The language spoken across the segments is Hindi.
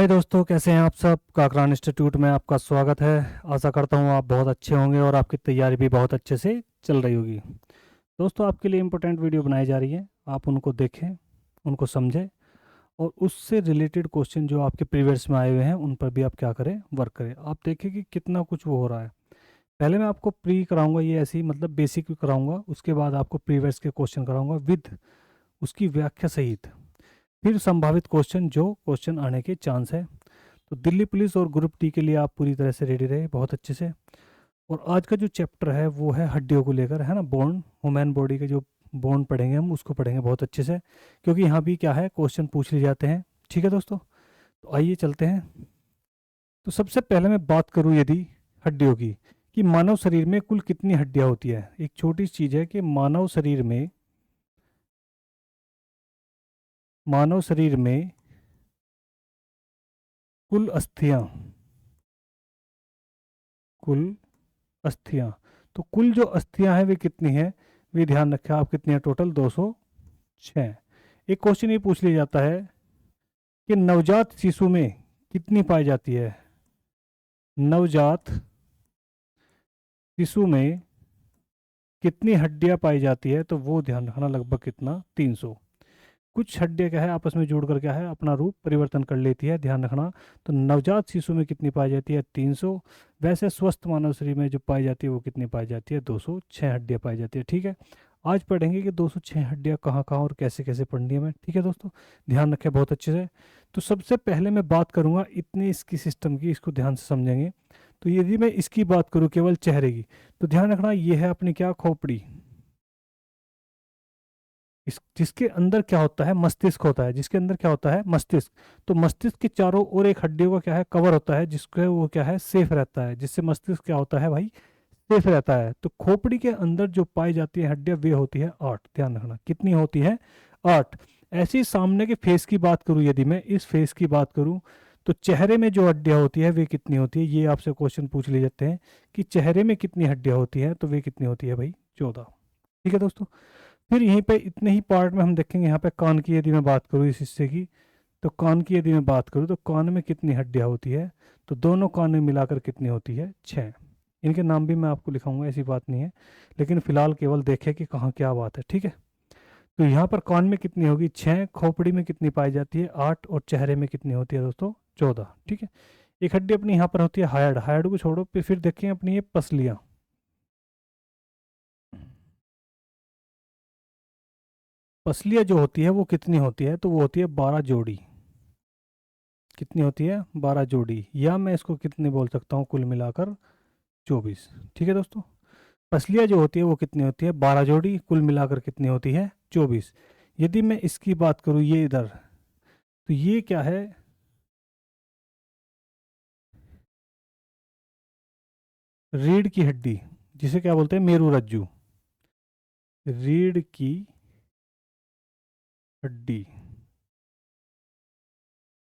दोस्तों, कैसे हैं आप सब। काकरान इंस्टीट्यूट में आपका स्वागत है। आशा करता हूँ आप बहुत अच्छे होंगे और आपकी तैयारी भी बहुत अच्छे से चल रही होगी। दोस्तों, आपके लिए इम्पोर्टेंट वीडियो बनाई जा रही है, आप उनको देखें, उनको समझें और उससे रिलेटेड क्वेश्चन जो आपके प्रीवियस में आए हुए हैं उन पर भी आप क्या करें, वर्क करें। आप देखें कि कितना कुछ वो हो रहा है। पहले मैं आपको प्री कराऊंगा, ये ऐसी मतलब बेसिक भी कराऊंगा, उसके बाद आपको प्रीवियस के क्वेश्चन कराऊंगा विद उसकी व्याख्या सहित, फिर संभावित क्वेश्चन जो क्वेश्चन आने के चांस है। तो दिल्ली पुलिस और ग्रुप डी के लिए आप पूरी तरह से रेडी रहे, बहुत अच्छे से। और आज का जो चैप्टर है वो है हड्डियों को लेकर, है ना, बोन, ह्यूमन बॉडी के जो बोन पढ़ेंगे हम उसको पढ़ेंगे बहुत अच्छे से, क्योंकि यहाँ भी क्या है, क्वेश्चन पूछ लिए जाते हैं। ठीक है दोस्तों, तो आइए चलते हैं। तो सबसे पहले मैं बात करूँ यदि हड्डियों की, कि मानव शरीर में कुल कितनी हड्डियाँ होती है। एक छोटी चीज़ है कि मानव शरीर में कुल अस्थियाँ, कुल अस्थियाँ, तो कुल जो अस्थियाँ हैं वे कितनी हैं, वे ध्यान रखें आप, कितनी है टोटल, 206। एक क्वेश्चन ये पूछ लिया जाता है कि नवजात शिशु में कितनी पाई जाती है। नवजात शिशु में कितनी हड्डियां पाई जाती है, तो वो ध्यान रखना, लगभग कितना, 300। कुछ हड्डियां क्या है आपस में जुड़कर क्या है अपना रूप परिवर्तन कर लेती है, ध्यान रखना। तो नवजात शिशु में कितनी पाई जाती है, 300। वैसे स्वस्थ मानव शरीर में जो पाई जाती है वो कितनी पाई जाती है, 206 हड्डियां पाई जाती है। ठीक है, आज पढ़ेंगे कि 206 हड्डियां कहाँ कहाँ और कैसे कैसे पढ़नी है मैं। ठीक है दोस्तों, ध्यान रखें बहुत अच्छे से। तो सबसे पहले मैं बात करूंगा इतने इसकी सिस्टम की, इसको ध्यान से समझेंगे। तो यदि मैं इसकी बात करूं केवल चेहरे की, तो ध्यान रखना ये है अपनी क्या, खोपड़ी। इस जिसके अंदर क्या होता है, मस्तिष्क होता है, जिसके अंदर क्या होता है, मस्तिष्क। तो मस्तिष्क के चारों ओर एक हड्डियों का क्या है, कवर होता है, जिसको वो क्या है, सेफ रहता है, जिससे मस्तिष्क क्या होता है भाई, सेफ रहता है। तो खोपड़ी के अंदर जो पाई जाती है हड्डियां वे होती है 8। ध्यान रखना कितनी होती है, 8। ऐसी सामने के फेस की बात करूं, यदि मैं इस फेस की बात करूं, तो चेहरे में जो हड्डियां होती है वे कितनी होती है, ये आपसे क्वेश्चन पूछ लिए जाते हैं कि चेहरे में कितनी हड्डियां होती हैं, तो वे कितनी होती है भाई, 14। ठीक है दोस्तों, फिर यहीं पे इतने ही पार्ट में हम देखेंगे, यहाँ पे कान की यदि मैं बात करूँ इस हिस्से की, तो कान की यदि मैं बात करूँ तो कान में कितनी हड्डियाँ होती है, तो दोनों कान में मिलाकर कितनी होती है, 6। इनके नाम भी मैं आपको लिखाऊंगा, ऐसी बात नहीं है, लेकिन फिलहाल केवल देखें कि कहाँ क्या बात है। ठीक है, तो यहाँ पर कान में कितनी होगी, 6, खोपड़ी में कितनी पाई जाती है, 8, और चेहरे में कितनी होती है दोस्तों, 14। ठीक है, एक हड्डी अपनी यहाँ पर होती है हायड, हायड को छोड़ो, फिर देखें अपनी ये पसलियाँ। पसलियाँ जो होती है वो कितनी होती है, तो वो होती है 12 जोड़ी। कितनी होती है, 12 जोड़ी, या मैं इसको कितनी बोल सकता हूँ, कुल मिलाकर 24। ठीक है दोस्तों, पसलियाँ जो होती है वो कितनी होती है, 12 जोड़ी, कुल मिलाकर कितनी होती है, 24। यदि मैं इसकी बात करूँ ये इधर, तो ये क्या है, रीढ़ की हड्डी, जिसे क्या बोलते हैं, मेरू रज्जू। रीढ़ की हड्डी,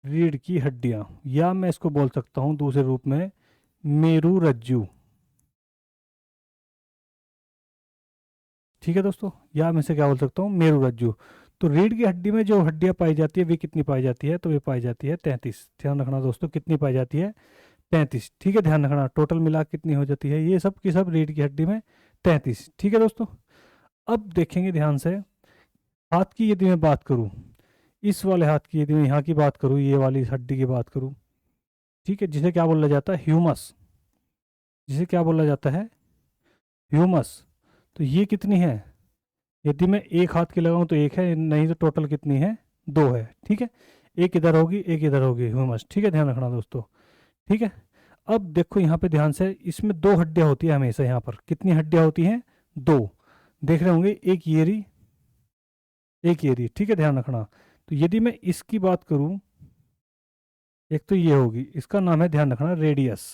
रीढ़ की हड्डियाँ, या मैं इसको बोल सकता हूँ दूसरे रूप में, मेरू रज्जू। ठीक है दोस्तों, या मैं इसे क्या बोल सकता हूँ, मेरू रज्जू। तो रीढ़ की हड्डी में जो हड्डियां पाई जाती है वे कितनी पाई जाती है, तो वे पाई जाती है 33। ध्यान रखना दोस्तों, कितनी पाई जाती है, 33। ठीक है, ध्यान रखना टोटल मिला कितनी हो जाती है, ये सब की सब रीढ़ की हड्डी में 33। ठीक है दोस्तों, अब देखेंगे ध्यान से, हाथ की यदि मैं बात करूँ, इस वाले हाथ की यदि मैं यहाँ की बात करूँ, ये वाली हड्डी की बात करूँ, ठीक है, जिसे क्या बोला जाता है, ह्यूमस। जिसे क्या बोला जाता है, ह्यूमस। तो ये कितनी है, यदि मैं एक हाथ की लगाऊं तो एक है, नहीं तो टोटल कितनी है, 2 है। ठीक है, एक इधर होगी एक इधर होगी, ह्यूमस। ठीक है, ध्यान रखना दोस्तों। ठीक है, अब देखो यहाँ पे ध्यान से, इसमें 2 हड्डियां होती है हमेशा, यहाँ पर कितनी हड्डियां होती हैं, 2। देख रहे होंगे, एक ये रही, एक ये रही। ठीक है, ध्यान रखना। तो यदि मैं इसकी बात करूं, एक तो ये होगी, इसका नाम है, ध्यान रखना, रेडियस।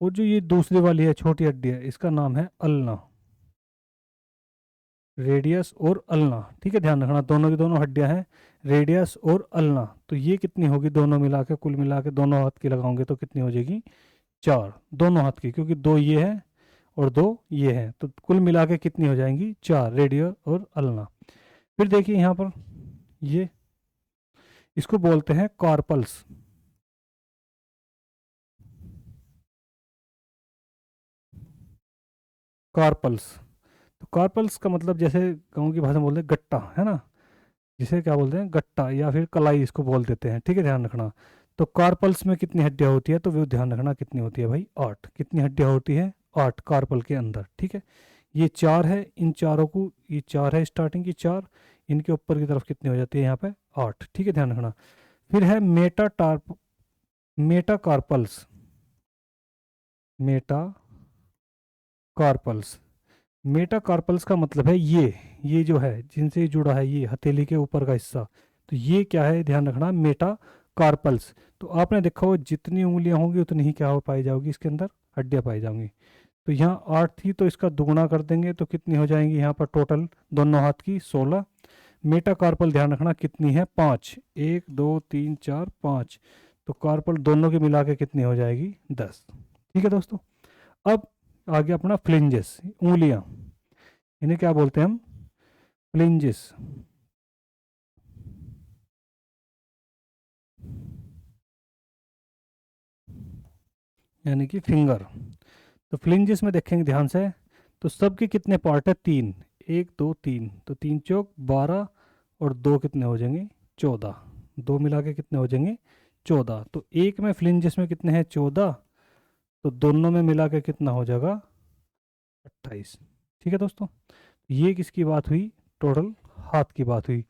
और जो ये दूसरी वाली है छोटी हड्डी है, इसका नाम है अल्ना। रेडियस और अल्ना। ठीक है, ध्यान रखना, दोनों की दोनों हड्डियां हैं, रेडियस और अल्ना। तो ये कितनी होगी, दोनों मिला के, कुल मिला के दोनों हाथ की लगाओगे तो कितनी हो जाएगी, 4। दोनों हाथ की, क्योंकि 2 ये है और 2 ये है, तो कुल मिला के कितनी हो जाएंगी, 4, रेडियस और अल्ना। फिर देखिए यहाँ पर, ये इसको बोलते हैं कार्पल्स। कार्पल्स। तो कार्पल्स का मतलब जैसे गाँव की भाषा में बोलते हैं गट्टा, है ना, जिसे क्या बोलते हैं गट्टा या फिर कलाई इसको बोल देते हैं, ठीक है, ध्यान रखना। तो कार्पल्स में कितनी हड्डियां होती है, तो वो ध्यान रखना कितनी होती है भाई, 8। कितनी हड्डियां होती है, 8 कार्पल के अंदर, ठीक है। ये 4 है, इन चारों को, ये 4 है स्टार्टिंग की 4, इनके ऊपर की तरफ कितनी हो जाती है यहाँ पे, 8, ठीक है, ध्यान रखना। फिर है मेटाकार्पल्स। मेटाकार्पल्स। मेटाकार्पल्स का मतलब है ये जो है जिनसे जुड़ा है, ये हथेली के ऊपर का हिस्सा, तो ये क्या है, ध्यान रखना, मेटाकार्पल्स। तो आपने देखा हो जितनी उंगलियां होंगी उतनी ही क्या हो पाई जाओगी, इसके अंदर हड्डियां पाई जाएंगी। तो यहाँ 8 थी, तो इसका दुगुना कर देंगे तो कितनी हो जाएंगी यहाँ पर टोटल, दोनों हाथ की 16। मेटाकार्पल ध्यान रखना कितनी है, 5, 1 2 3 4 5। तो कार्पल दोनों की मिला के कितनी हो जाएगी, 10, ठीक है दोस्तों। अब आ गया अपना फ्लिंजेस, उंगलियां, इन्हें क्या बोलते हैं हम, फ्लिंजेस, यानी कि फिंगर। तो फ्लिंजेस में देखेंगे ध्यान से, तो सबके कितने पार्ट है, 3, 1 2 3, तो 3 चौक 12, और 2 कितने हो जाएंगे, 14, 2 मिला के कितने हो जाएंगे, 14। तो एक में फ्लिंजेस में कितने हैं, 14, तो दोनों में मिला के कितना हो जाएगा, 28, ठीक है दोस्तों। ये किसकी बात हुई, टोटल हाथ की बात हुई।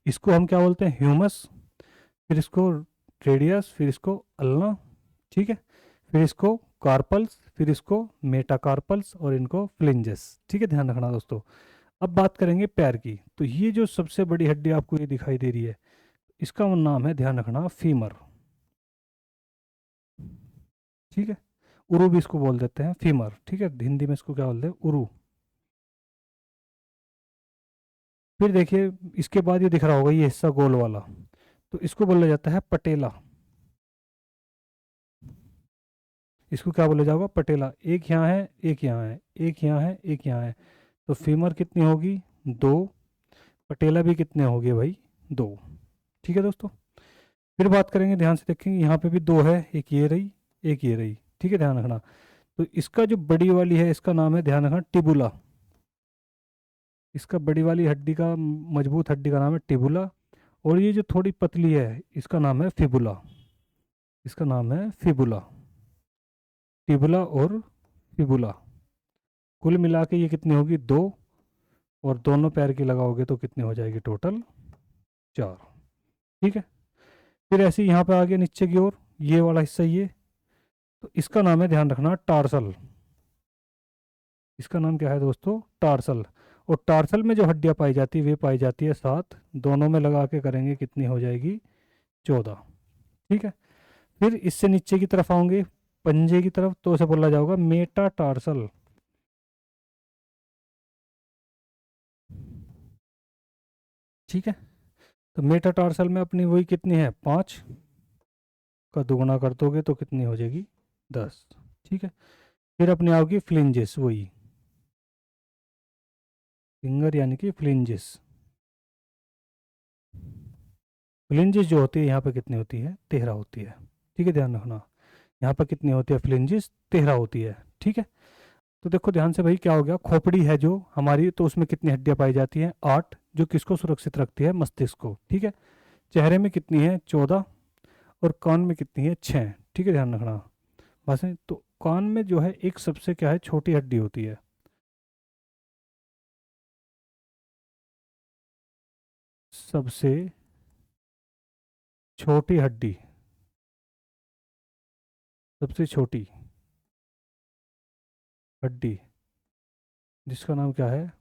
इसको हम क्या बोलते हैं, ह्यूमस, फिर इसको रेडियस, फिर इसको अल्ना, ठीक है, फिर इसको कार्पल्स, फिर इसको मेटाकार्पल्स, और इनको फ्लिंजेस, ठीक है, ध्यान रखना दोस्तों। अब बात करेंगे पैर की, तो ये जो सबसे बड़ी हड्डी आपको ये दिखाई दे रही है, इसका नाम है, ध्यान रखना, फीमर, ठीक है। उरु भी इसको बोल देते हैं, फीमर, ठीक है, हिंदी में इसको क्या बोलते हैं, उरु। फिर देखिए इसके बाद ये दिख रहा होगा ये हिस्सा गोल वाला, तो इसको बोला जाता है पटेला। इसको क्या बोला जाएगा, पटेला। एक यहाँ है, एक यहाँ है, एक यहाँ है, एक यहाँ है, तो फीमर कितनी होगी, 2, पटेला भी कितने होंगे भाई, 2, ठीक है दोस्तों। फिर बात करेंगे, ध्यान से देखेंगे, यहाँ पे भी 2 है, एक ये रही, एक ये रही, ठीक है, ध्यान रखना। तो इसका जो बड़ी वाली है इसका नाम है, ध्यान रखना, टिबुला। इसका बड़ी वाली हड्डी का, मजबूत हड्डी का नाम है टिबुला। और ये जो थोड़ी पतली है इसका नाम है फिबुला। इसका नाम है फिबुला। टिबुला और फिबुला, कुल मिला के ये कितनी होगी, 2, और दोनों पैर की लगाओगे तो कितनी हो जाएगी टोटल, 4, ठीक है। फिर ऐसे ही यहाँ पे आगे नीचे की ओर ये वाला हिस्सा, ये, तो इसका नाम है, ध्यान रखना, टार्सल। इसका नाम क्या है दोस्तों, टार्सल। और टार्सल में जो हड्डियाँ पाई जाती है वे पाई जाती है 7, दोनों में लगा के करेंगे कितनी हो जाएगी, 14, ठीक है। फिर इससे नीचे की तरफ आओगे, पंजे की तरफ, तो उसे बोला जाएगा मेटा टार्सल, ठीक है। तो मेटा टार्सल में अपनी वही कितनी है, 5 का दुगुना कर दोगे तो कितनी हो जाएगी, 10, ठीक है। फिर अपनी आओगी फ्लिंजेस, वही फिंगर यानी कि फ्लिंजेस। फ्लिंजेस जो होती है यहाँ पे कितनी होती है, 13 होती है, ठीक है, ध्यान रखना। यहाँ पर कितनी होती है फ्लिंजेस, 13 होती है, ठीक है। तो देखो ध्यान से भाई, क्या हो गया, खोपड़ी है जो हमारी, तो उसमें कितनी हड्डियां पाई जाती हैं, 8, जो किसको सुरक्षित रखती है, मस्तिष्क को, ठीक है। चेहरे में कितनी है, 14, और कान में कितनी है, 6, ठीक है, ध्यान रखना। बस है, तो कान में जो है एक सबसे क्या है, छोटी हड्डी होती है, सबसे छोटी हड्डी, सबसे छोटी हड्डी, जिसका नाम क्या है,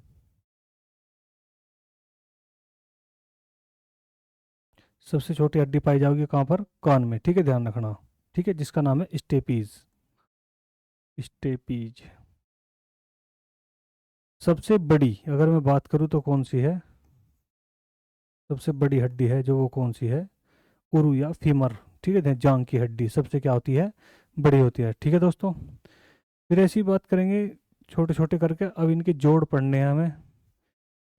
सबसे छोटी हड्डी पाई जाएगी कहाँ पर, कान में, ठीक है, ध्यान रखना, ठीक है, जिसका नाम है स्टेपीज, स्टेपीज। सबसे बड़ी अगर मैं बात करूँ तो कौन सी है, सबसे बड़ी हड्डी है जो, वो कौन सी है, उरु या फीमर, ठीक है, जांग की हड्डी सबसे क्या होती है, बड़ी होती है, ठीक है दोस्तों। फिर ऐसी बात करेंगे छोटे छोटे करके, अब इनके जोड़ पढ़ने हैं हमें।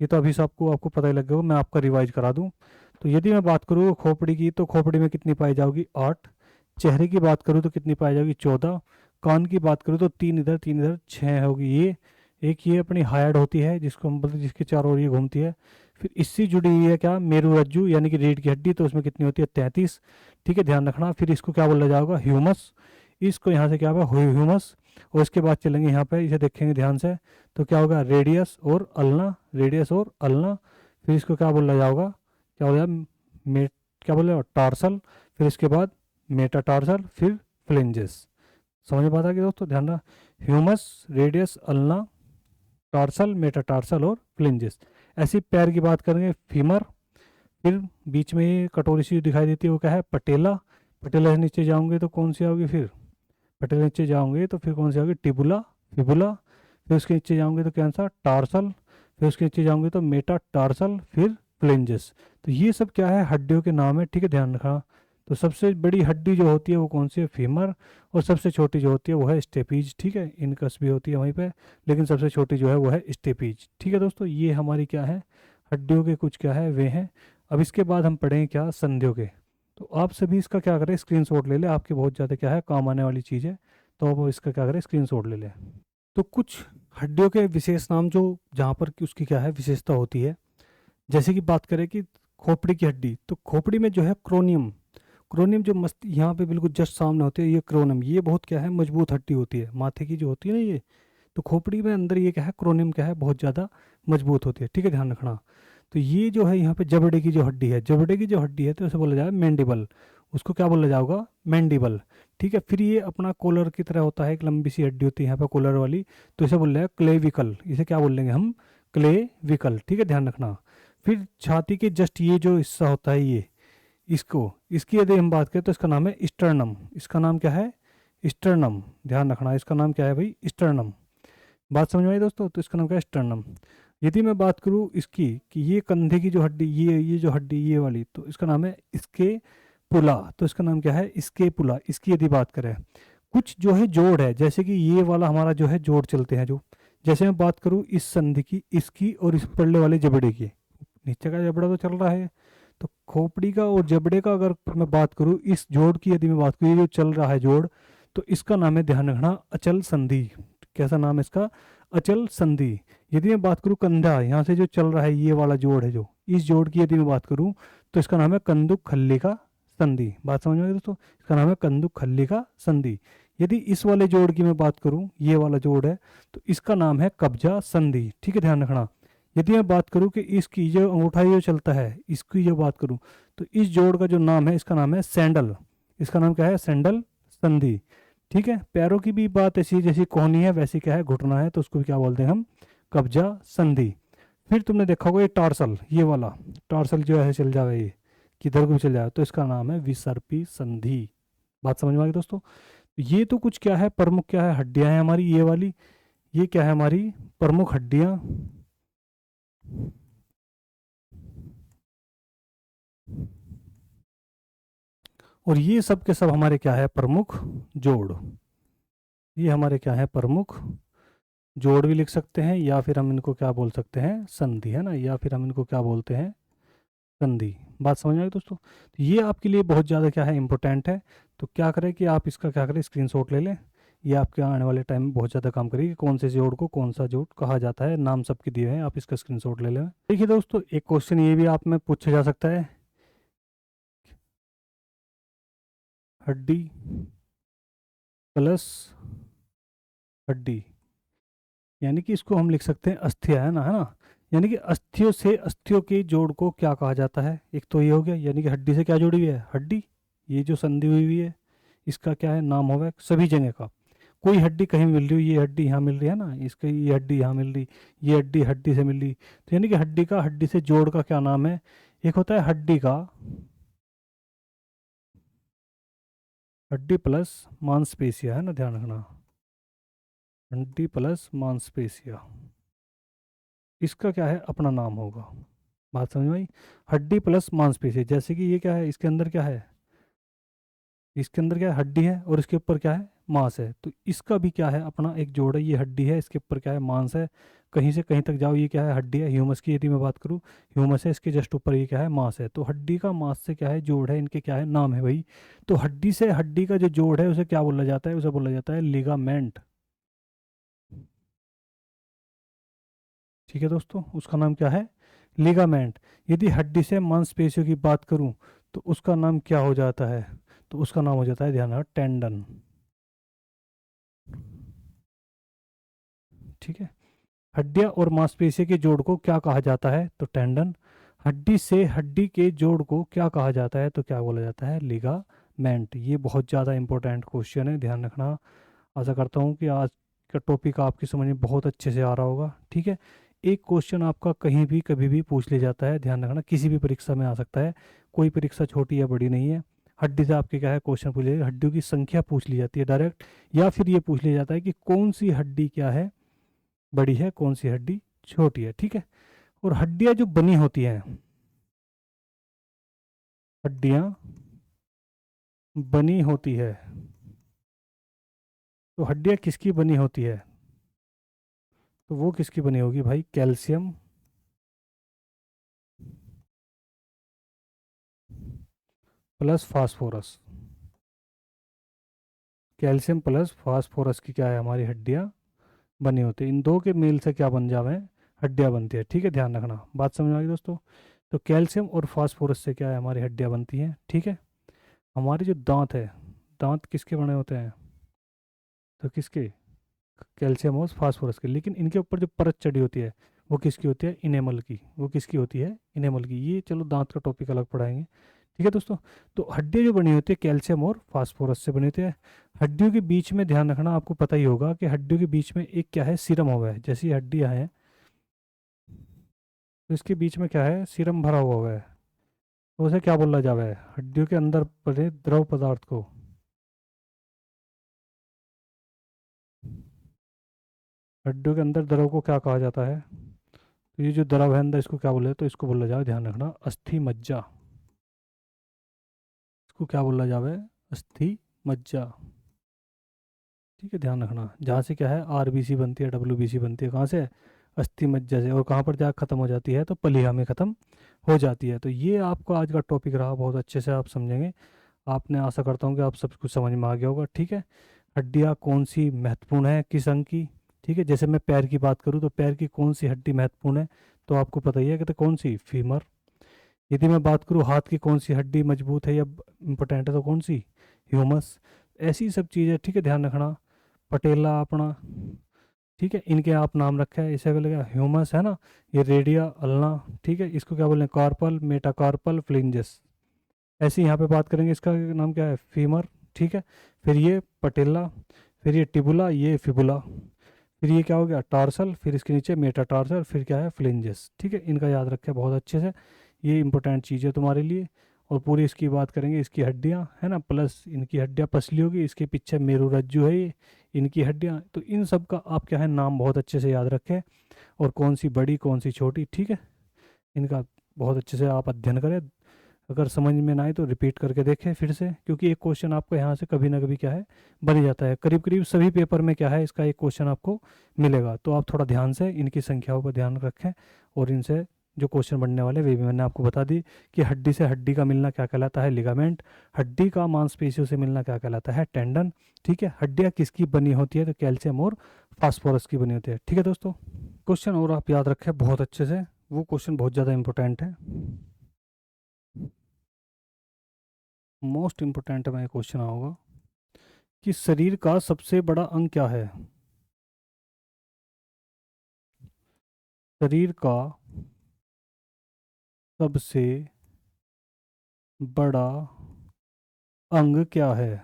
ये तो अभी से आपको आपको पता ही लग गया होगा, मैं आपका रिवाइज करा दूं। तो यदि मैं बात करूँ खोपड़ी की, तो खोपड़ी में कितनी पाई जाएगी 8। चेहरे की बात करूँ तो कितनी पाई जाएगी 14। कान की बात करूँ तो 3 इधर 6 होगी ये। एक ये अपनी हायड होती है जिसको हम बोलते, जिसके चारों ओर ये घूमती है। फिर इससे जुड़ी हुई है क्या, मेरुरज्जु यानी कि रीढ़ की हड्डी, तो उसमें कितनी होती है 33। ठीक है, ध्यान रखना। फिर इसको क्या बोला जाएगा ह्यूमस। इसको यहाँ से क्या होगा ह्यूमस। और इसके बाद चलेंगे यहाँ पे, इसे देखेंगे ध्यान से, तो क्या होगा रेडियस और अल्ना, रेडियस और अल्ना। फिर इसको क्या बोला जाएगा, क्या बोला मे क्या बोले टार्सल। फिर इसके बाद मेटाटार्सल, फिर फ्लेंजेस। समझ में बात आ गई दोस्तों, ध्यान रहा। Humus, radius, ulna, tarsal, metatarsal और फ्लेंजेस। ऐसी पैर की बात करेंगे फीमर। फिर बीच में ये कटोरी सी दिखाई देती है वो क्या है पटेला। पटेला से नीचे जाओगे तो कौन सी आओगी, फिर पटेला नीचे जाओगे तो फिर कौन सी आओगी टिबुला, फिबुला। फिर उसके नीचे जाओगे तो कौन सा टार्सल। फिर उसके नीचे जाओगे तो मेटा टार्सल, फिर फ्लेंजेस। तो ये सब क्या है हड्डियों के नाम है, ठीक है, ध्यान रखना। तो सबसे बड़ी हड्डी जो होती है वो कौन सी है फीमर। और सबसे छोटी जो होती है वो है स्टेपीज, ठीक है, इनकस भी होती है वहीं पे, लेकिन सबसे छोटी जो है वो है स्टेपीज। ठीक है दोस्तों, ये हमारी क्या है हड्डियों के कुछ क्या है वे हैं। अब इसके बाद हम पढ़ेंगे क्या संधियों के। तो आप सभी इसका क्या करें स्क्रीनशॉट ले लें, आपके बहुत ज़्यादा क्या है काम आने वाली चीज़ है। तो अब इसका क्या करें स्क्रीनशॉट ले लें। तो कुछ हड्डियों के विशेष नाम जो जहाँ पर कि उसकी क्या है विशेषता होती है। जैसे कि बात करें कि खोपड़ी की हड्डी, तो खोपड़ी में जो है क्रोनियम, क्रोनियम जो मस्त यहाँ पे बिल्कुल जस्ट सामने होते हैं ये क्रोनियम, ये बहुत क्या है मजबूत हड्डी होती है माथे की जो होती है ना ये। तो खोपड़ी में अंदर ये क्या है क्रोनियम क्या है बहुत ज़्यादा मजबूत होती है, ठीक है, ध्यान रखना। तो ये जो है यहाँ पे जबड़े की जो हड्डी है, जबड़े की जो हड्डी है तो उसे बोला जाए मैंडिबल। उसको क्या बोला जाएगा मैंडिबल। ठीक है, फिर ये अपना कोलर की तरह होता है, एक लंबी सी हड्डी होती है यहाँ पे कोलर वाली, तो इसे बोल रहे हैं क्लेविकल। इसे क्या बोल लेंगे हम क्लेविकल, ठीक है, ध्यान रखना। फिर छाती के जस्ट ये जो हिस्सा होता है ये, इसको इसकी यदि हम बात करें तो इसका नाम है स्टर्नम। इसका नाम क्या है स्टर्नम, ध्यान रखना इसका नाम क्या है भाई स्टर्नम। बात समझ में आई दोस्तों, तो इसका नाम क्या है स्टर्नम। यदि मैं बात करूँ इसकी कि ये कंधे की जो हड्डी ये जो हड्डी ये वाली, तो इसका नाम है इसके पुला। तो इसका नाम क्या है इसके पुला। इसकी यदि बात करें कुछ जो है जोड़ है, जैसे कि ये वाला हमारा जो है जोड़ चलते हैं जो, जैसे मैं बात करूँ इस संधि की, इसकी और इस पल्ले वाले जबड़े की, नीचे का जबड़ा तो चल रहा है, तो खोपड़ी का और जबड़े का अगर मैं बात करूँ इस जोड़ की यदि मैं बात करूँ ये जो चल रहा है जोड़, तो इसका नाम है ध्यान रखना अचल संधि। कैसा नाम है इसका अचल संधि। यदि मैं बात करूँ कंधा, यहाँ से जो चल रहा है ये वाला जोड़ है जो, इस जोड़ की यदि मैं बात करूँ तो इसका नाम है कंदुक खल्ली का संधि। बात समझ में आई दोस्तों, इसका नाम है कंदुक खल्ली का संधि। यदि इस वाले जोड़ की मैं बात करूँ ये वाला जोड़ है तो इसका नाम है कब्जा संधि, ठीक है, ध्यान रखना। यदि मैं बात करूं कि इसकी जो अंगूठा जो चलता है इसकी जो बात करूं तो इस जोड़ का जो नाम है इसका नाम है सैंडल। इसका नाम क्या है सैंडल संधि। ठीक है, पैरों की भी बात ऐसी जैसी कोहनी है वैसी क्या है घुटना है, तो उसको भी क्या बोलते हैं हम कब्जा संधि। फिर तुमने देखा होगा ये टार्सल, ये वाला टार्सल जो है चल जाए ये किधर को भी चल जाए, तो इसका नाम है विसर्पी संधि। बात समझ में आ गई दोस्तों। ये तो कुछ क्या है प्रमुख क्या है हड्डियां हैं हमारी ये वाली, ये क्या है हमारी प्रमुख हड्डियां। और ये सब के सब हमारे क्या है प्रमुख जोड़। ये हमारे क्या है प्रमुख जोड़ भी लिख सकते हैं, या फिर हम इनको क्या बोल सकते हैं संधि, है ना, या फिर हम इनको क्या बोलते हैं संधि। बात समझ में आई दोस्तों। तो ये आपके लिए बहुत ज़्यादा क्या है इंपॉर्टेंट है। तो क्या करें कि आप इसका क्या करें स्क्रीनशॉट ले लें, ये आपके आने वाले टाइम में बहुत ज़्यादा काम करेगी, कौन से जोड़ को कौन सा जोड़ कहा जाता है, नाम सबके दिए हैं, आप इसका स्क्रीनशॉट ले लें। देखिए दोस्तों एक क्वेश्चन ये भी आप में पूछा जा सकता है, हड्डी प्लस हड्डी, यानी कि इसको हम लिख सकते हैं अस्थिया, है ना, यानी कि अस्थियों से अस्थियों के जोड़ को क्या कहा जाता है। एक तो ये हो गया यानी कि हड्डी से क्या जुड़ी हुई है हड्डी, ये जो संधि हुई हुई है इसका क्या है नाम होगा सभी जगह का। कोई हड्डी कहीं मिल रही है, ये हड्डी यहाँ मिल रही है ना, इसकी ये हड्डी यहाँ मिल रही, ये हड्डी हड्डी से मिल रही, तो यानी कि हड्डी का हड्डी से जोड़ का क्या नाम है। एक होता है हड्डी प्लस मांसपेशिया, है ना, ध्यान रखना हड्डी प्लस मांसपेशिया, इसका क्या है अपना नाम होगा। बात समझ में आई, हड्डी प्लस मांसपेशिया, जैसे कि ये क्या है इसके अंदर क्या है, इसके अंदर क्या है हड्डी है और इसके ऊपर क्या है मांस है, तो इसका भी क्या है अपना एक जोड़ है, ये हड्डी है इसके ऊपर क्या है मांस है, कहीं से कहीं तक जाओ, ये क्या है, हड्डी है। ह्यूमस की यदि मैं बात करूँ, ह्यूमस है, इसके जस्ट ऊपर ये क्या है, मांस है। तो हड्डी का मांस से क्या है, जोड़ है, इनके क्या है, नाम है भाई। तो हड्डी से हड्डी का जो जोड़ है उसे क्या बोला जाता है, उसे बोला जाता है लिगामेंट। ठीक है दोस्तों, उसका नाम क्या है, लिगामेंट। यदि हड्डी से मांसपेशियों की बात करूं तो उसका नाम क्या हो जाता है, तो उसका नाम हो जाता है, ध्यान रखना, टेंडन। ठीक है, हड्डियां और मांसपेशियों के जोड़ को क्या कहा जाता है, तो टेंडन। हड्डी से हड्डी के जोड़ को क्या कहा जाता है, तो क्या बोला जाता है, लिगामेंट। ये बहुत ज़्यादा इंपॉर्टेंट क्वेश्चन है, ध्यान रखना। आशा करता हूँ कि आज का टॉपिक आपकी समझ में बहुत अच्छे से आ रहा होगा। ठीक है, एक क्वेश्चन आपका कहीं भी कभी भी पूछ लिया जाता है, ध्यान रखना, किसी भी परीक्षा में आ सकता है। कोई परीक्षा छोटी या बड़ी नहीं है। हड्डी से आपके क्या है, क्वेश्चन पूछ लिया, हड्डियों की संख्या पूछ ली जाती है डायरेक्ट, या फिर ये पूछ लिया जाता है कि कौन सी हड्डी क्या है, बड़ी है, कौन सी हड्डी छोटी है। ठीक है, और हड्डियां जो बनी होती हैं, हड्डियां बनी होती है, तो हड्डियां किसकी बनी होती है, तो वो किसकी बनी होगी भाई, calcium plus phosphorus. Calcium plus phosphorus की क्या है, हमारी हड्डियां बनी होती है। इन दो के मेल से क्या बन जावे, हड्डियां बनती है। ठीक है, ध्यान रखना, बात समझ में आ गई दोस्तों। तो कैल्शियम और फास्फोरस से क्या है, हमारी हड्डियां बनती हैं। ठीक है, हमारे जो दांत है, दांत किसके बने होते हैं, तो किसके, कैल्शियम और फास्फोरस के। लेकिन इनके ऊपर जो परत चढ़ी होती है वो किसकी होती है, इनेमल की। वो किसकी होती है, इनेमल की। ये चलो दांत का टॉपिक अलग पढ़ाएंगे। ठीक है दोस्तों, तो हड्डियाँ जो बनी होती है कैल्शियम और फास्फोरस से बनी होती है। हड्डियों के बीच में ध्यान रखना, आपको पता ही होगा कि हड्डियों के बीच में एक क्या है, सीरम हुआ है। जैसी हड्डियाँ हैं तो इसके बीच में क्या है, सीरम भरा हुआ है। तो उसे क्या बोला जावे, हड्डियों के अंदर पड़े द्रव पदार्थ को, हड्डियों के अंदर द्रव को क्या कहा जाता है, तो ये जो द्रव है अंदर, इसको क्या बोले, तो इसको बोला जाए, ध्यान रखना, अस्थि मज्जा। इसको क्या बोला जावे, अस्थि मज्जा। ठीक है, ध्यान रखना, जहाँ से क्या है, आरबीसी बनती है, डब्ल्यूबीसी बनती है, कहाँ से, अस्थि मज्जा से। और कहाँ पर जाकर ख़त्म हो जाती है, तो पलीहा में ख़त्म हो जाती है। तो ये आपका आज का टॉपिक रहा, बहुत अच्छे से आप समझेंगे। आपने, आशा करता हूँ कि आप सब कुछ समझ में आ गया होगा। ठीक है, हड्डियाँ कौन सी महत्वपूर्ण है, किस अंग की। ठीक है, जैसे मैं पैर की बात करूँ तो पैर की कौन सी हड्डी महत्वपूर्ण है, तो आपको पता ही है कि तो कौन सी, फीमर। यदि मैं बात करूँ हाथ की कौन सी हड्डी मजबूत है या इम्पोर्टेंट है, तो कौन सी, ह्यूमस। ऐसी सब चीज़ें, ठीक है, ध्यान रखना। पटेला अपना, ठीक है, इनके आप नाम रखे हैं, इसे बोलेगा ह्यूमस है ना, ये रेडिया अल्ना। ठीक है, इसको क्या बोलें, कार्पल, मेटाकार्पल, फ्लिंजेस। ऐसे यहाँ पे बात करेंगे, इसका नाम क्या है, फीमर। ठीक है, फिर ये पटेला, फिर ये टिबुला, ये फिबुला, फिर ये क्या हो गया, टार्सल, फिर इसके नीचे मेटाटार्सल, फिर क्या है, फ्लिंजेस। ठीक है, इनका याद रखें बहुत अच्छे से, ये इंपॉर्टेंट चीज़ है तुम्हारे लिए। और पूरी इसकी बात करेंगे, इसकी हड्डियाँ है ना, प्लस इनकी हड्डियाँ पसली होगी, इसके पीछे मेरुरज्जु है ये, इनकी हड्डियाँ। तो इन सब का आप क्या है, नाम बहुत अच्छे से याद रखें, और कौन सी बड़ी कौन सी छोटी। ठीक है, इनका बहुत अच्छे से आप अध्ययन करें। अगर समझ में ना आए तो रिपीट करके देखें फिर से, क्योंकि एक क्वेश्चन आपको यहाँ से कभी ना कभी क्या है, बन ही जाता है। करीब करीब सभी पेपर में क्या है, इसका एक क्वेश्चन आपको मिलेगा। तो आप थोड़ा ध्यान से इनकी संख्याओं पर ध्यान रखें, और इनसे जो क्वेश्चन बनने वाले वे भी मैंने आपको बता दी, कि हड्डी से हड्डी का मिलना क्या कहलाता है, लिगामेंट। हड्डी का मांसपेशियों से मिलना क्या कहलाता है, टेंडन। ठीक है, हड्डियाँ किसकी बनी होती है, तो कैल्शियम और फास्फोरस की बनी होती है। ठीक है दोस्तों, क्वेश्चन और आप याद रखें बहुत अच्छे से, वो क्वेश्चन बहुत ज़्यादा इंपॉर्टेंट है, मोस्ट इंपोर्टेंट में क्वेश्चन होगा, कि शरीर का सबसे बड़ा अंग क्या है। शरीर का सबसे बड़ा अंग क्या है,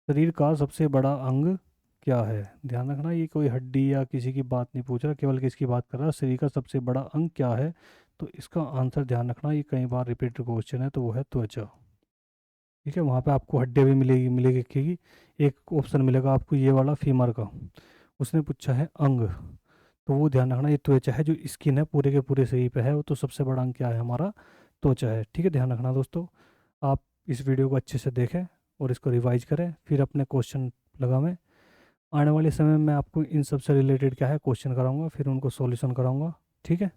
शरीर का सबसे बड़ा अंग क्या है। ध्यान रखना, ये कोई हड्डी या किसी की बात नहीं पूछ रहा, केवल किसकी बात कर रहा है, शरीर का सबसे बड़ा अंग क्या है। तो इसका आंसर ध्यान रखना, ये कई बार रिपीटेड क्वेश्चन है, तो वो है त्वचा। ठीक है, वहाँ पे आपको हड्डियाँ भी मिलेगी मिलेगी कि एक ऑप्शन मिलेगा आपको ये वाला, फीमर का। उसने पूछा है अंग, तो वो ध्यान रखना, ये त्वचा है, जो स्किन है पूरे के पूरे शरीर पे है, वो तो सबसे बड़ा अंग क्या है, हमारा त्वचा है। ठीक है, ध्यान रखना दोस्तों। आप इस वीडियो को अच्छे से देखें और इसको रिवाइज करें, फिर अपने क्वेश्चन लगावें। आने वाले समय में आपको इन सब से रिलेटेड क्या है क्वेश्चन कराऊंगा, फिर उनको सॉल्यूशन कराऊंगा। ठीक है।